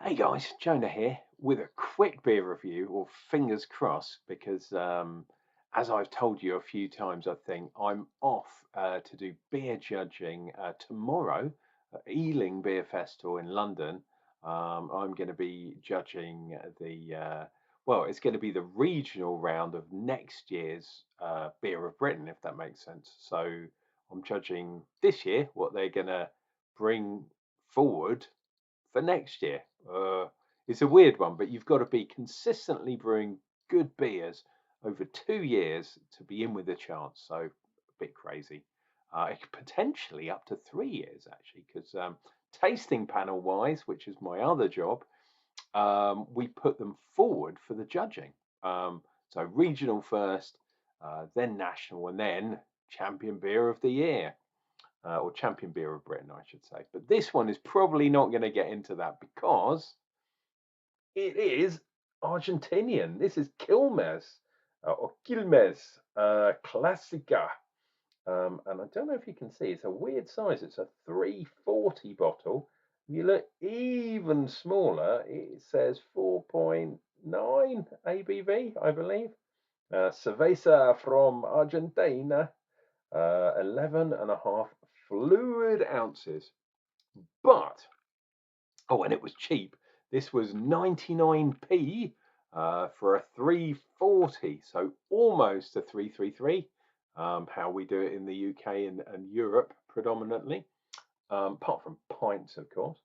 Hey guys, Jonah here with a quick beer review, or fingers crossed, because as I've told you a few times, I think I'm off to do beer judging tomorrow at Ealing Beer Festival in London. I'm going to be judging it's going to be the regional round of next year's Beer of Britain, if that makes sense. So I'm judging this year what they're going to bring forward for next year. It's a weird one, but you've got to be consistently brewing good beers over 2 years to be in with a chance. So a bit crazy. Potentially up to 3 years actually, because tasting panel wise, which is my other job, we put them forward for the judging. So regional first, then national, and then champion beer of the year or Champion Beer of Britain, I should say. But this one is probably not going to get into that because it is Argentinian. This is Quilmes or Quilmes Clásica. And I don't know if you can see, it's a weird size. It's a 340 bottle. If you look even smaller, it says 4.9 ABV, I believe. Cerveza from Argentina, 11.5 fluid ounces. But, oh, and it was cheap. This was 99p for a 340, so almost a 333, how we do it in the UK and Europe predominantly, apart from pints, of course.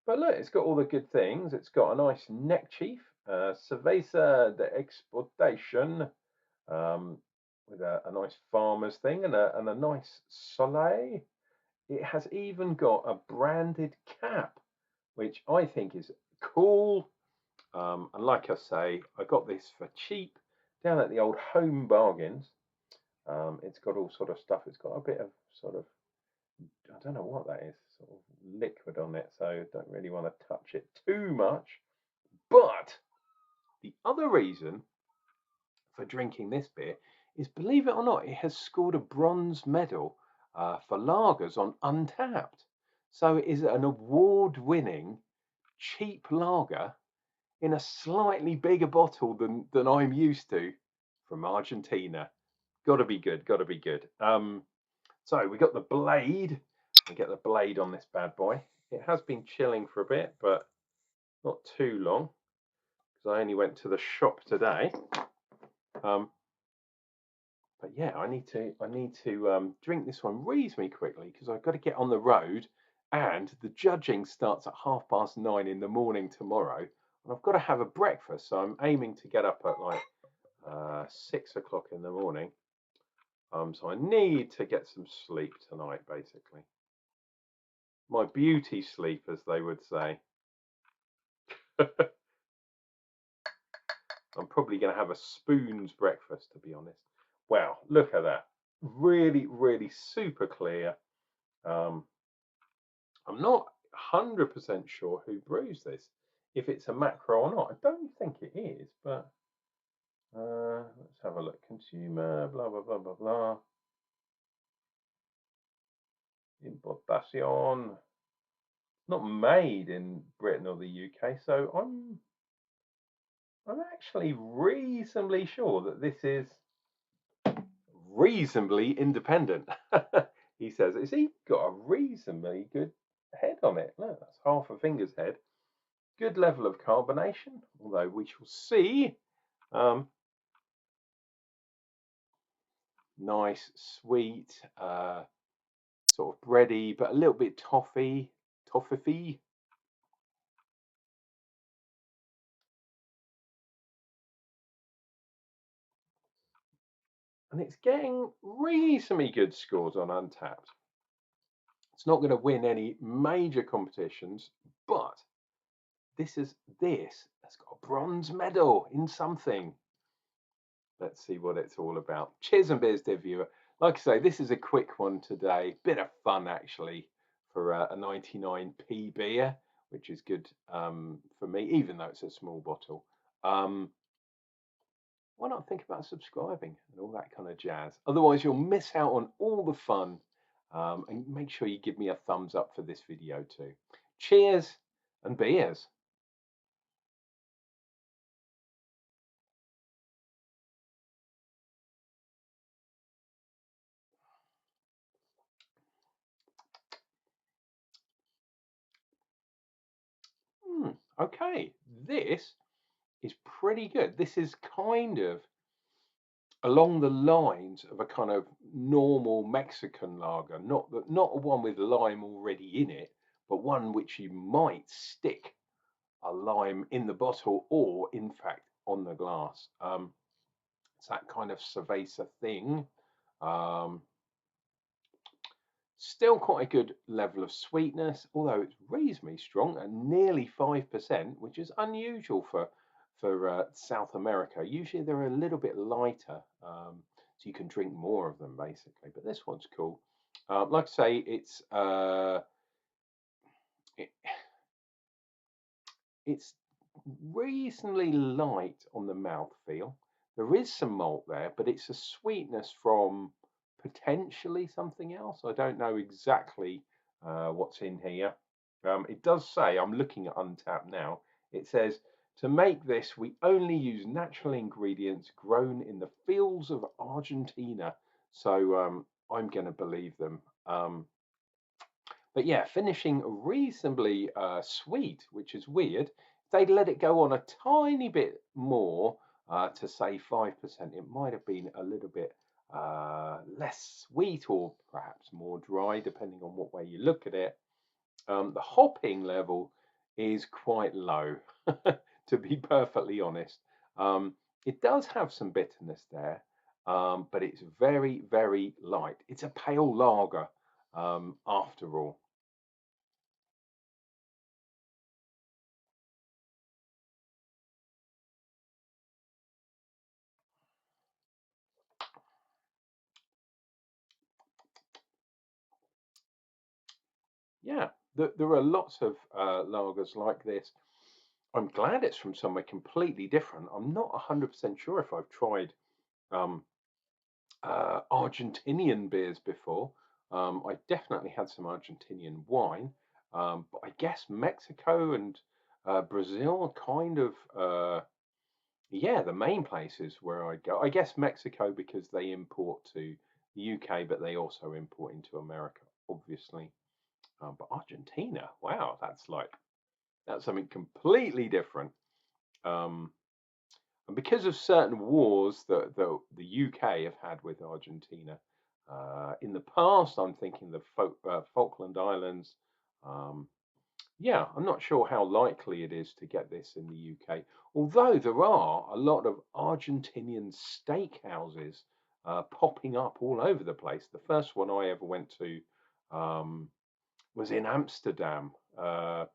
But look, it's got all the good things. It's got a nice neck chief, Cerveza de Exportation, with a nice farmer's thing and a nice soleil. It has even got a branded cap, which I think is cool. And like I say, I got this for cheap down at the old Home Bargains. It's got all sort of stuff. It's got a bit of sort of, I don't know what that is, sort of liquid on it. So I don't really want to touch it too much. But the other reason for drinking this beer is, believe it or not, it has scored a bronze medal for lagers on Untapped. So it is an award-winning cheap lager in a slightly bigger bottle than I'm used to from Argentina. Got to be good. Got to be good. So we got the blade. We get the blade on this bad boy. It has been chilling for a bit, but not too long because I only went to the shop today. But yeah, I need to drink this one reasonably quickly because I've got to get on the road, and the judging starts at 9:30 in the morning tomorrow, and I've got to have a breakfast. So I'm aiming to get up at like 6 o'clock in the morning. So I need to get some sleep tonight, basically. My beauty sleep, as they would say. I'm probably going to have a spoon's breakfast, to be honest. Wow, look at that. Really, really super clear. I'm not 100% sure who brews this, if it's a macro or not. I don't think it is, but let's have a look. Consumer, blah, blah, blah, blah, blah. Importación. Not made in Britain or the UK, so I'm actually reasonably sure that this is reasonably independent. He says, has he got a reasonably good head on it? No, that's half a finger's head. Good level of carbonation, although we shall see. Nice, sweet, sort of bready, but a little bit toffee. And it's getting reasonably good scores on Untapped. It's not going to win any major competitions, but this has got a bronze medal in something. Let's see what it's all about. Cheers and beers, dear viewer. Like I say, this is a quick one today. Bit of fun, actually, for a 99p beer, which is good for me, even though it's a small bottle. Why not think about subscribing and all that kind of jazz? Otherwise, you'll miss out on all the fun. And make sure you give me a thumbs up for this video too. Cheers and beers. Okay, this is pretty good. This is kind of along the lines of a kind of normal Mexican lager, not one with lime already in it, but one which you might stick a lime in the bottle or, in fact, on the glass. It's that kind of cerveza thing. Um, Still quite a good level of sweetness, although it's reasonably strong at nearly 5%, which is unusual for South America. Usually they're a little bit lighter, so you can drink more of them basically. But this one's cool. Like I say, it, it's reasonably light on the mouth feel. There is some malt there, but it's a sweetness from potentially something else. I don't know exactly what's in here. It does say, I'm looking at Untapped now, it says, to make this, we only use natural ingredients grown in the fields of Argentina. So I'm going to believe them. But yeah, finishing reasonably sweet, which is weird. If they'd let it go on a tiny bit more to say 5%, it might have been a little bit less sweet or perhaps more dry, depending on what way you look at it. The hopping level is quite low, to be perfectly honest. It does have some bitterness there, but it's very, very light. It's a pale lager after all. Yeah, there are lots of lagers like this. I'm glad it's from somewhere completely different. I'm not 100% sure if I've tried um, Argentinian beers before. I definitely had some Argentinian wine, but I guess Mexico and Brazil are kind of, yeah, the main places where I go. I guess Mexico because they import to the UK, but they also import into America, obviously. But Argentina, wow, that's something completely different. Um, and because of certain wars that the UK have had with Argentina in the past, I'm thinking the Falkland Islands. Um, yeah, I'm not sure how likely it is to get this in the UK, although there are a lot of Argentinian steakhouses popping up all over the place. The first one I ever went to um, was in Amsterdam,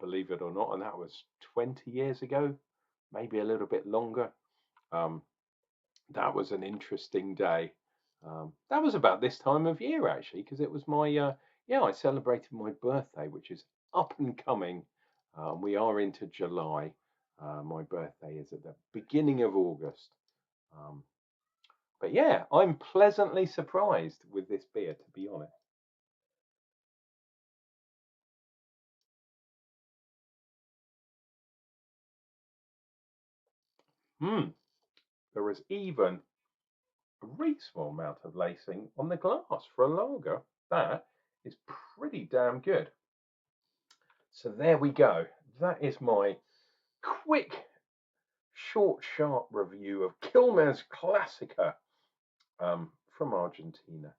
believe it or not, and that was 20 years ago, maybe a little bit longer. Um, that was an interesting day. That was about this time of year actually, because it was my yeah, I celebrated my birthday, which is up and coming. We are into July. My birthday is at the beginning of August. Um, but yeah, I'm pleasantly surprised with this beer, to be honest. Hmm. There is even a reasonable amount of lacing on the glass for a lager. That is pretty damn good. So there we go. That is my quick, short, sharp review of Quilme's Clásica from Argentina.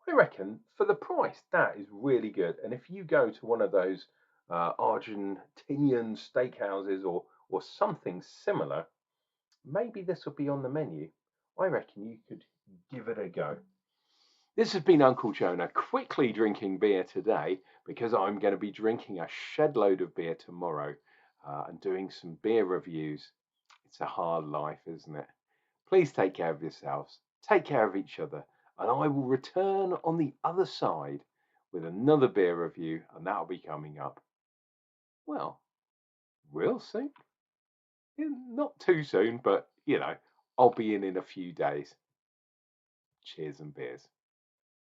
I reckon for the price, that is really good. And if you go to one of those Argentinian steakhouses or something similar, maybe this will be on the menu. I reckon you could give it a go. This has been Uncle Jonah quickly drinking beer today because I'm going to be drinking a shed load of beer tomorrow and doing some beer reviews. It's a hard life, isn't it? Please take care of yourselves, take care of each other, and I will return on the other side with another beer review, and that'll be coming up, well, real soon. Not too soon, but I'll be in a few days. Cheers and beers.